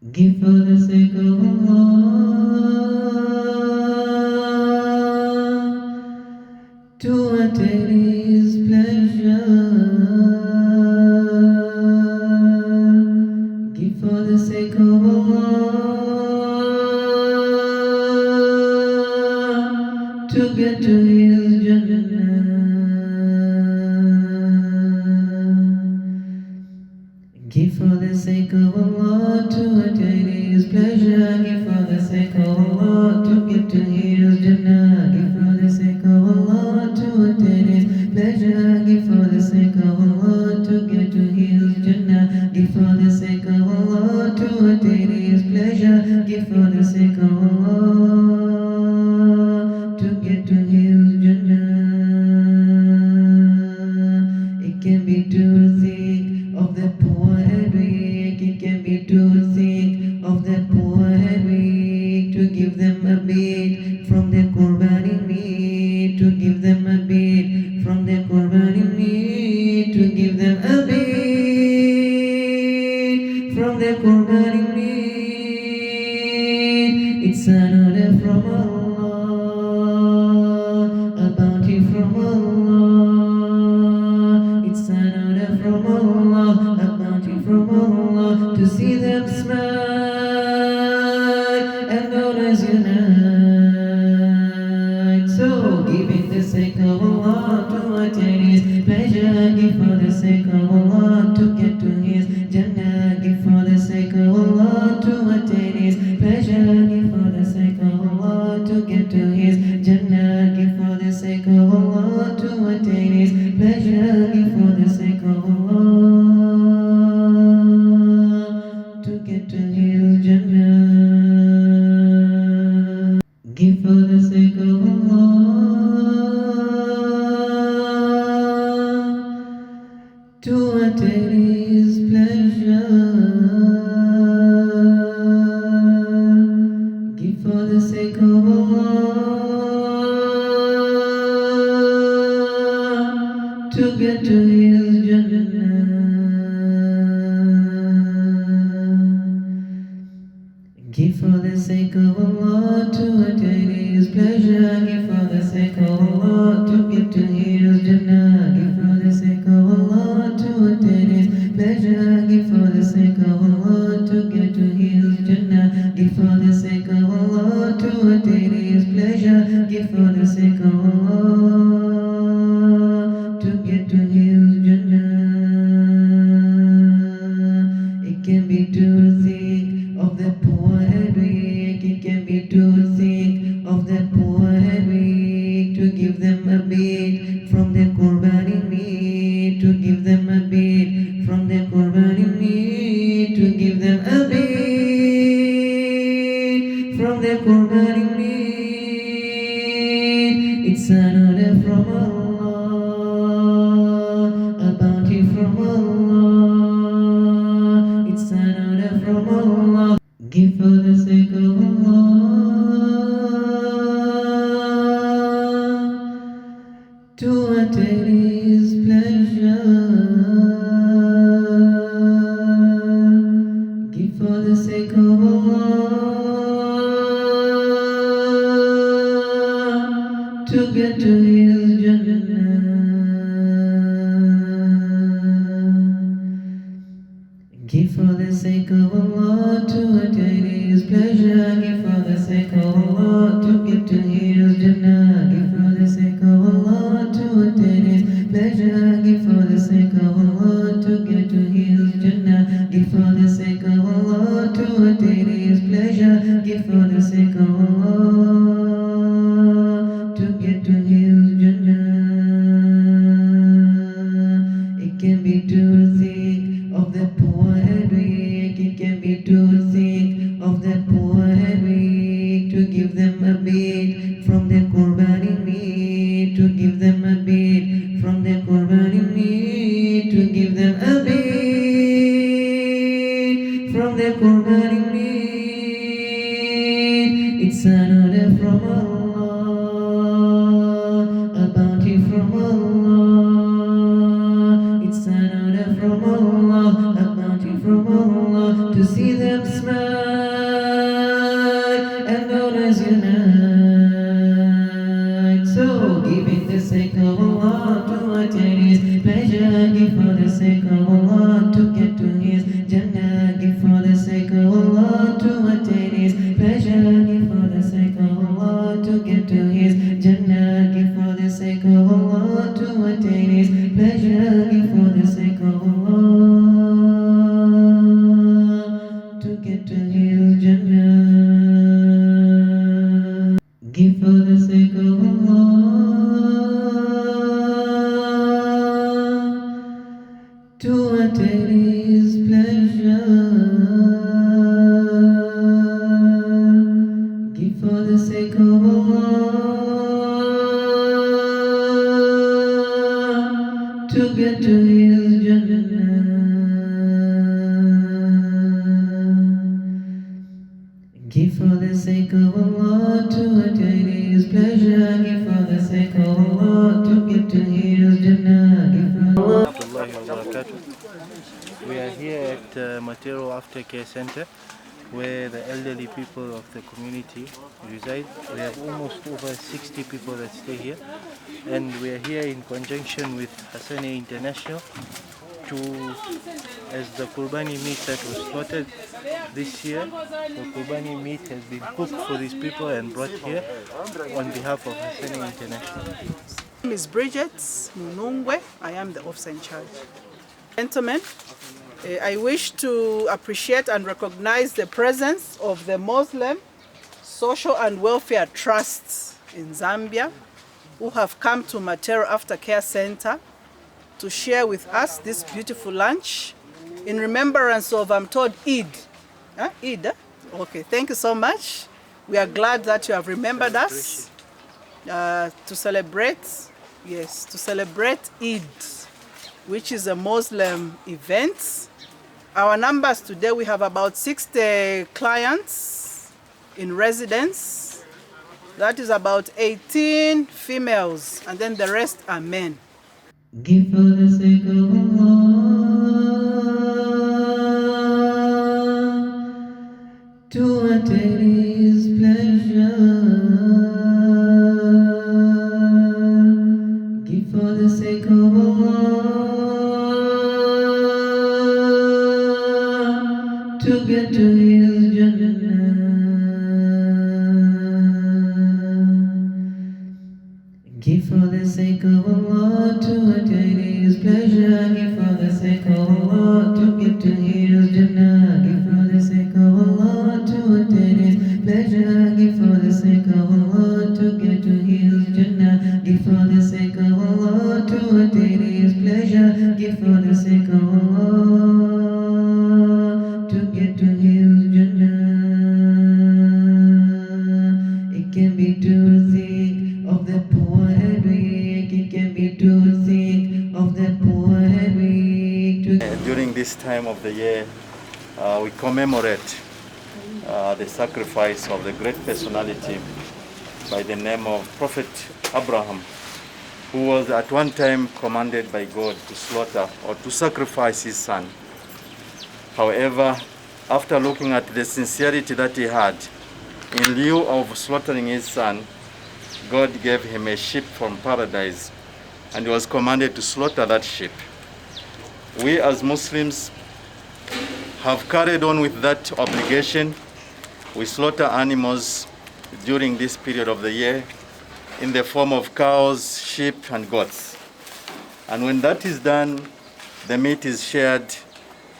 Give for the sake of Allah, to attain His pleasure. Give for the sake of Allah, to get to His Jannah. Give for the sake of Allah, to attain His pleasure. Give for the sake of Allah, to get to His Jannah. Give for the sake of Allah, to attain His pleasure. Give for the sake of Allah, to get to His Jannah. Give for the sake of Allah, to attain His pleasure. Give for the sake of Allah, to get to His Jannah. It can be to think of the poor and weak. It can be to think of the poor and weak, to give them a bit from the Qurban meat, to give them a bit from the Qurban meat, to give them a bit from the Qurban meat. It's an order from Allah, a bounty from Allah. It's an order from Allah, a bounty from Allah, to see them smile and others unite. So give it the sake of Allah, to attain His pleasure. Give for the sake of Allah, to get to His Jannah. Give for the sake of Allah, to attain His pleasure. Give for the sake of Allah, to get to His Jannah. Give for the sake of Allah, to attain His pleasure. Give for the sake of Allah, to get to His Jannah. Give for the sake of Allah, to attain His pleasure. Give for the sake of Allah, to get to His Jannah. Give for the sake of Allah, to attain His pleasure. Give for the sake of Allah, to get to His Jannah. Give for the sake of Allah, to attain His pleasure. Give for the sake of Allah, to get to His Jannah. Give for the sake of Allah, to attain His pleasure. Give for the sake of Allah, to get to His Jannah. It can be to think of the poor and weak. It can be to think of the poor and weak, to give them a bit from the Qurban meat, to give them a bit from the Qurban meat, to give them a bit from the Qurban meat. It's an order from Allah, a bounty from Allah. It's an order from Allah. Give for the sake of Allah, to attain His pleasure. Give for the sake of Allah, to get to His Jannah. Give for the sake of Allah, to attain His pleasure. Give for the sake of Allah, to get to His Jannah. Give for the sake of Allah, to attain His pleasure. Give for the sake of Allah, to get to His Jannah. Give for the sake of Allah, to attain His pleasure. Give for the sake of Allah, to get to His Jannah. It can be to think of the poor and weak. It can be to think of the poor and weak, to give them a bit from the Qurban meat, to give them a bit from the Qurban meat, to give them a bit from the Qurban meat. It's an order from Allah, a bounty from Allah. It's an order from Allah, a bounty from Allah, to see them smile Give for the sake of Allah to attain His pleasure. Give for the sake of Allah to get to His Jannah. Give for Allah. We are here at Matero Aftercare Center, where the elderly people of the community reside. We have almost over 60 people that stay here, and we are here in conjunction with Hasene International as the Qurbani meat that was slaughtered this year. The Qurbani meat has been cooked for these people and brought here on behalf of Hasene International. My name is Bridget Munungwe. I am the officer in charge. Gentlemen, I wish to appreciate and recognize the presence of the Muslim Social and Welfare Trusts in Zambia who have come to Matero Aftercare Center to share with us this beautiful lunch in remembrance of, I'm told, Eid. Eid? Okay, thank you so much. We are glad that you have remembered us to celebrate Eid, which is a Muslim event. Our numbers today, we have about 60 clients in residence. That is about 18 females, and then the rest are men. Give for the sake of Allah to attain His pleasure. Give for the sake of Allah to get to His Jannah. Give for the sake of Allah to attain His pleasure. Give for the sake of Allah to get to His Jannah. Give for the sake of Allah to attain His pleasure. Give for the sake of Allah to get to His Jannah. Give for the sake of Allah to attain His pleasure. Give for the sake of Allah to get to His Jannah. It can be too thick of the poor and weak. It can be too thick of the poor and weak. During this time of the year, we commemorate the sacrifice of the great personality by the name of Prophet Abraham, who was at one time commanded by God to slaughter or to sacrifice his son. However, after looking at the sincerity that he had, in lieu of slaughtering his son, God gave him a sheep from paradise, and he was commanded to slaughter that sheep. We as Muslims have carried on with that obligation. We slaughter animals during this period of the year in the form of cows, sheep, and goats. And when that is done, the meat is shared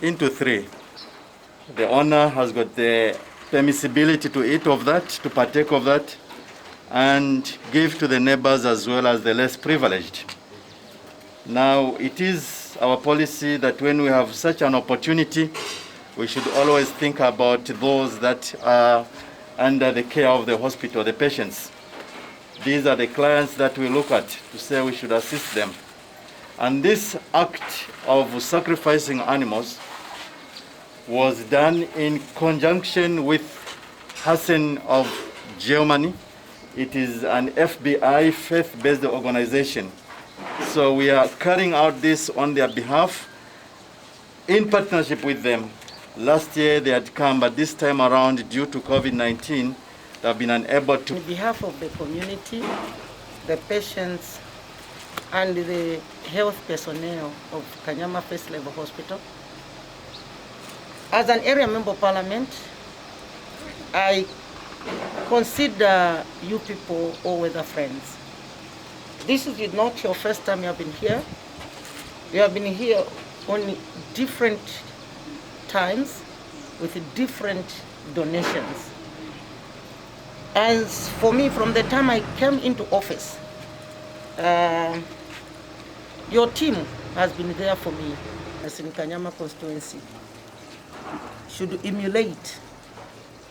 into three. The owner has got the permissibility to eat of that, to partake of that, and give to the neighbors as well as the less privileged. Now, it is our policy that when we have such an opportunity, we should always think about those that are under the care of the hospital, the patients. These are the clients that we look at to say we should assist them. And this act of sacrificing animals was done in conjunction with Hasene of Germany. It is an FBI faith-based organization. So we are carrying out this on their behalf in partnership with them. Last year they had come, but this time around, due to COVID-19, they have been unable to. On behalf of the community, the patients, and the health personnel of Kanyama First Level Hospital, as an area member of parliament, I consider you people all-weather friends. This is not your first time you have been here. You have been here on different times with different donations. As for me, from the time I came into office, your team has been there for me as in Kanyama constituency. Should emulate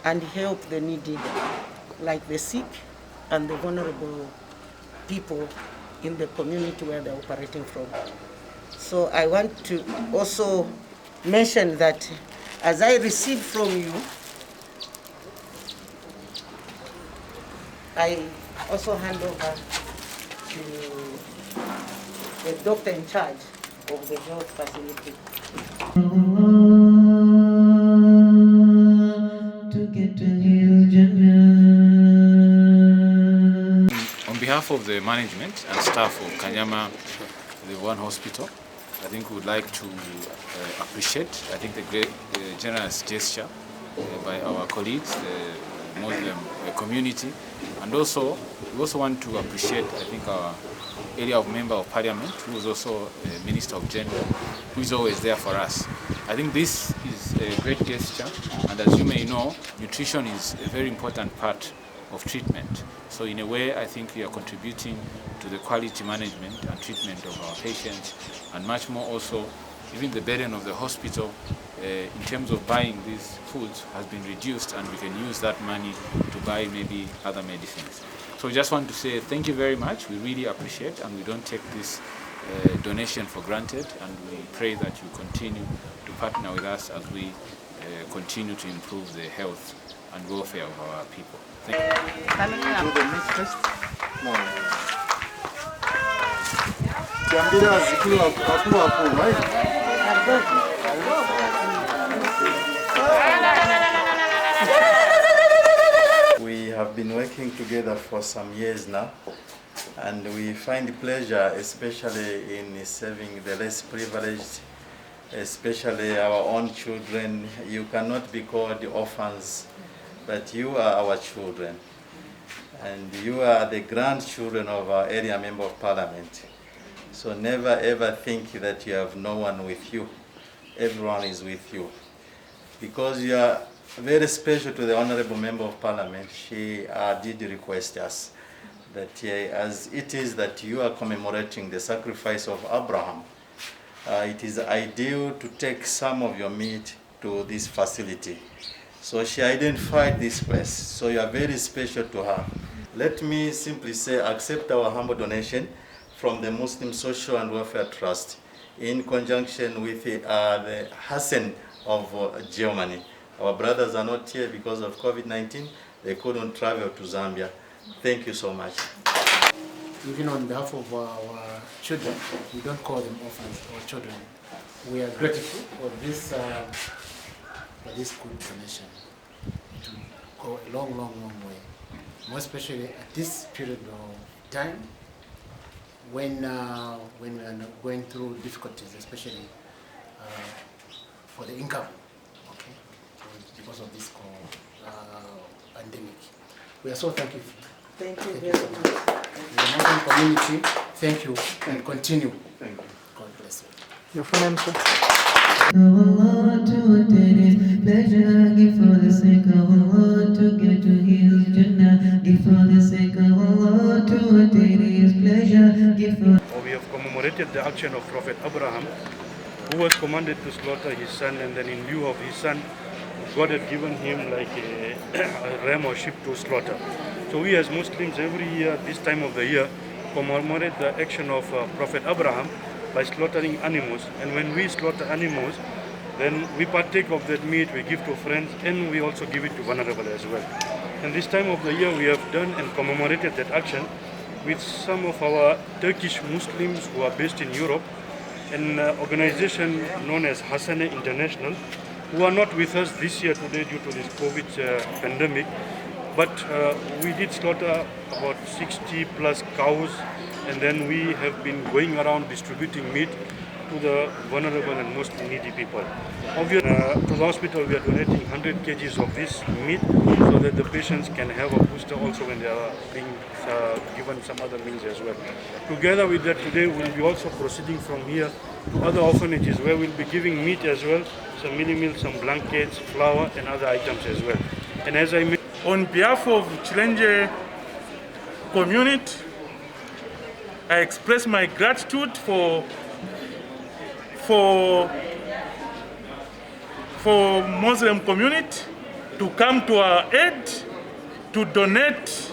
and help the needy, like the sick and the vulnerable people in the community where they're operating from. So I want to also mention that as I received from you I also hand over to the doctor in charge of the health facility. To get to his Jannah. On behalf of the management and staff of Kanyama, the One Hospital, I think we would like to appreciate, I think, the great generous gesture by our colleagues, the Muslim community, and also we also want to appreciate, I think, our area of member of parliament, who is also a minister of gender, who is always there for us. I think this is a great gesture, and as you may know, nutrition is a very important part of treatment. So in a way, I think we are contributing to the quality management and treatment of our patients, and much more also, even the burden of the hospital in terms of buying these foods has been reduced, and we can use that money to buy maybe other medicines. So we just want to say thank you very much. We really appreciate, and we don't take this donation for granted, and we pray that you continue to partner with us as we continue to improve the health and welfare of our people. Thank you. Do the meat first? Zambia zikiwa hapo, right? We have been working together for some years now, and we find pleasure especially in serving the less privileged, especially our own children. You cannot be called orphans, but you are our children, and you are the grandchildren of our area member of parliament. So never ever think that you have no one with you. Everyone is with you. Because you are very special to the Honorable Member of Parliament, she did request us that as it is that you are commemorating the sacrifice of Abraham, it is ideal to take some of your meat to this facility. So she identified this place, so you are very special to her. Let me simply say, accept our humble donation from the Muslim Social and Welfare Trust in conjunction with the Hasene of Germany. Our brothers are not here because of COVID-19. They couldn't travel to Zambia. Thank you so much. Even on behalf of our children, we don't call them orphans or children. We are grateful for this good donation. It will go a long, long, long way. More especially at this period of time when we are going through difficulties, especially for the income, okay, because of this pandemic. We are so thankful. Thank you very much. The Muslim community, thank you and continue. Thank you. God bless you. Your full name, sir? Allah to attain His pleasure, give for the sake of Allah to get to His Jannah. Give for the sake of Allah to attain His pleasure, give for. We have commemorated the action of Prophet Abraham, who was commanded to slaughter his son, and then in lieu of his son, God had given him like a ram or sheep to slaughter. So we as Muslims every year, this time of the year, commemorate the action of Prophet Abraham by slaughtering animals. And when we slaughter animals, then we partake of that meat, we give to friends, and we also give it to vulnerable as well. And this time of the year we have done and commemorated that action with some of our Turkish Muslims who are based in Europe, an organization known as Hasene International, who are not with us this year today due to this COVID pandemic. But we did slaughter about 60 plus cows, and then we have been going around distributing meat to the vulnerable and most needy people. Obviously, to the hospital we are donating 100 kgs of this meat so that the patients can have a booster also when they are being given some other meals as well. Together with that, today we'll be also proceeding from here to other orphanages where we'll be giving meat as well, some mini meals, some blankets, flour and other items as well. And as I mentioned, on behalf of Chilenje community, I express my gratitude for Muslim community to come to our aid to donate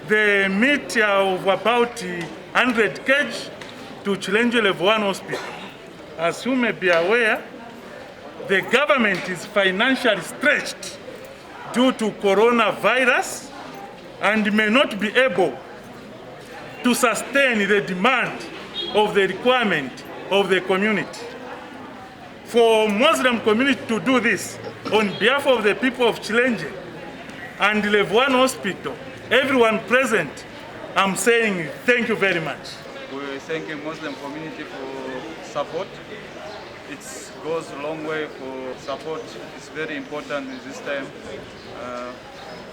the meat of about 100 kg to Chilenje Level 1 Hospital. As you may be aware, the government is financially stretched due to coronavirus, and may not be able to sustain the demand of the requirement of the community. For Muslim community to do this on behalf of the people of Chilenje and Level 1 Hospital, everyone present, I'm saying thank you very much. We thank the Muslim community for support. It goes a long way for support. It's very important in this time.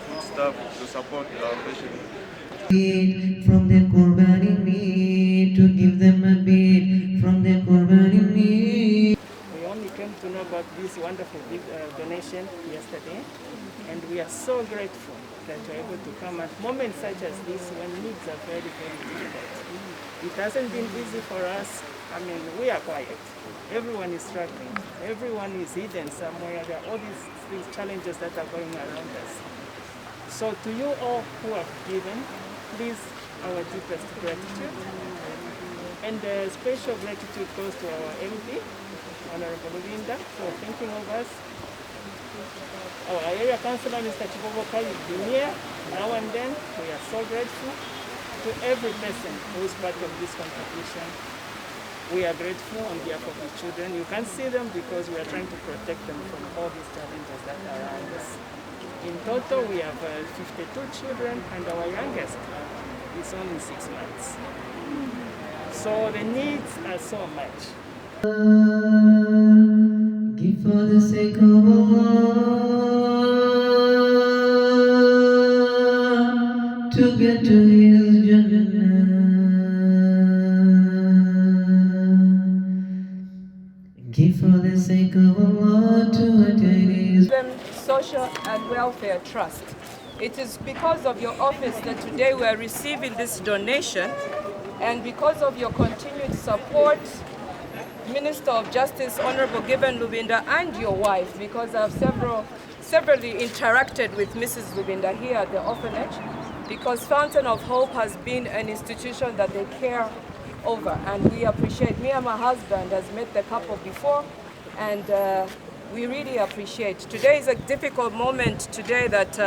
Food stuff to support our patients. From the Qurban meat, to give them a bit from the Qurban meat. We only came to know about this wonderful donation yesterday, and we are so grateful that you're able to come at moments such as this when needs are very, very difficult. It hasn't been easy for us. I mean, we are quiet. Everyone is struggling. Everyone is hidden somewhere. There are all these challenges that are going around us. So to you all who have given, please, our deepest gratitude. And special gratitude goes to our MD, Honorable Linda, for thinking of us. Our area councillor, Mr. Chiboboka, has been here now and then. We are so grateful to every person who is part of this contribution. We are grateful on behalf of the children. You can see them because we are trying to protect them from all these challenges that are around us. In total, we have 52 children, and our youngest is only 6 months. So the needs are so much. Give for the sake of Allah to get to His Jannah. Give for the sake of Allah to attain His Social and Welfare Trust. It is because of your office that today we are receiving this donation, and because of your continued support, Minister of Justice, Honorable Given Lubinda, and your wife, because I've severally interacted with Mrs. Lubinda here at the orphanage, because Fountain of Hope has been an institution that they care over, and we appreciate. Me and my husband has met the couple before, and we really appreciate. Today is a difficult moment today that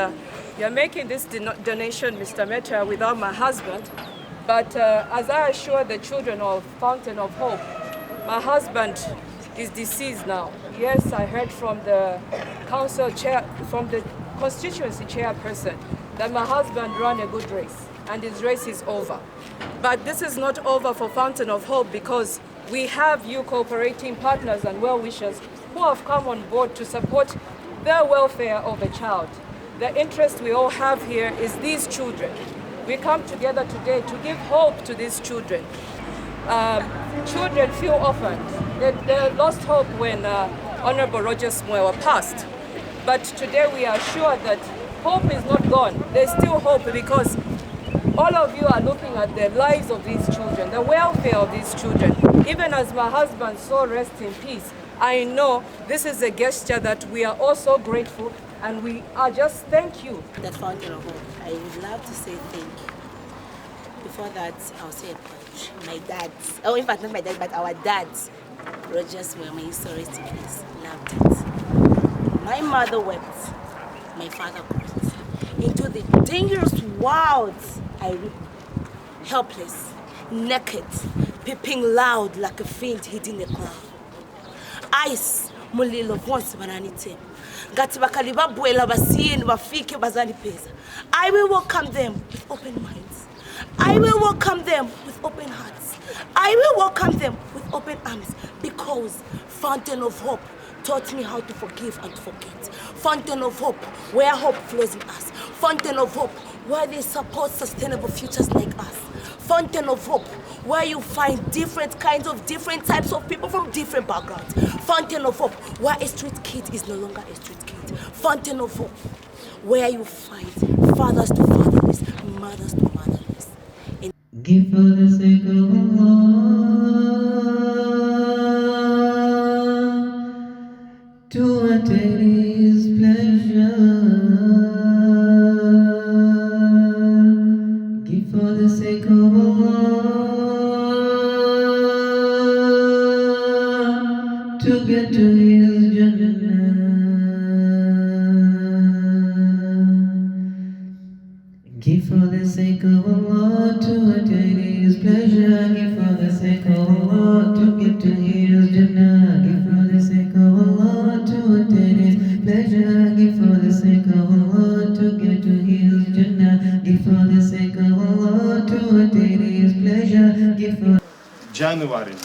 you're making this donation, Mr. Meta, without my husband. But as I assure the children of Fountain of Hope, my husband is deceased now. Yes, I heard from the council chair, from the constituency chairperson, that my husband ran a good race, and his race is over. But this is not over for Fountain of Hope, because we have you cooperating partners and well-wishers who have come on board to support the welfare of a child. The interest we all have here is these children. We come together today to give hope to these children. Children feel orphaned. They lost hope when Honorable Roger Smoewa passed. But today we are sure that hope is not gone. There's still hope, because all of you are looking at the lives of these children, the welfare of these children. Even as my husband so rests in peace, I know this is a gesture that we are also grateful, and we are just thank you. That Fountain of Hope, I would love to say thank you. Before that, I'll say a pledge. My dad's, oh, in fact, not my dad, but our dad's, Rogers, were my sorry to please, loved it. My mother wept, my father cried. Into the dangerous wilds, I ripped, helpless, naked, peeping loud like a fiend hidden in the crowd. Ice, mulilo vonse bananite. Gati bakali babwela basiyeni bafike bazali peza. I will welcome them with open minds. I will welcome them with open hearts. I will welcome them with open arms, because Fountain of Hope taught me how to forgive and forget. Fountain of Hope, where hope flows in us. Fountain of Hope, where they support sustainable futures like us. Fountain of Hope, where you find different types of people from different backgrounds. Fountain of Hope, where a street kid is no longer a street kid. Fountain of Hope, where you find fathers to fatherless, mothers to motherless. Give for the sake of Allah to attain His pleasure. Give for the sake of Allah to get to His Jannah. Give for the sake of Allah to attain His pleasure. Give for the sake of Allah to get to His Jannah. Give for the sake of Allah to attain His pleasure. Give for the sake of Allah to get to His Jannah. Give for the sake of Allah to attain His pleasure. Give for January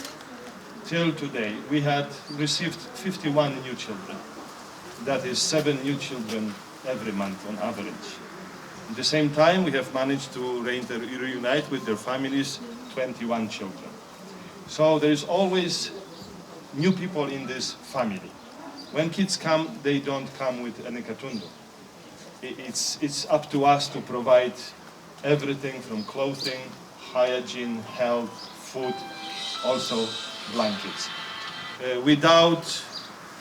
till today, we had received 51 new children. That is 7 new children every month on average. At the same time, we have managed to reunite with their families 21 children. So there is always new people in this family. When kids come, they don't come with any katundo. It's up to us to provide everything from clothing, hygiene, health, food, also blankets. Without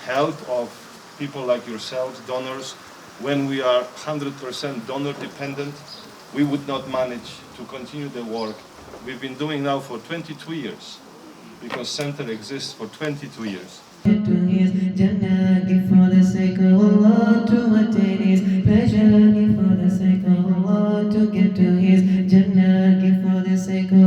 help of people like yourselves, donors, when we are 100% donor dependent, we would not manage to continue the work we've been doing now for 22 years, because center exists for 22 years.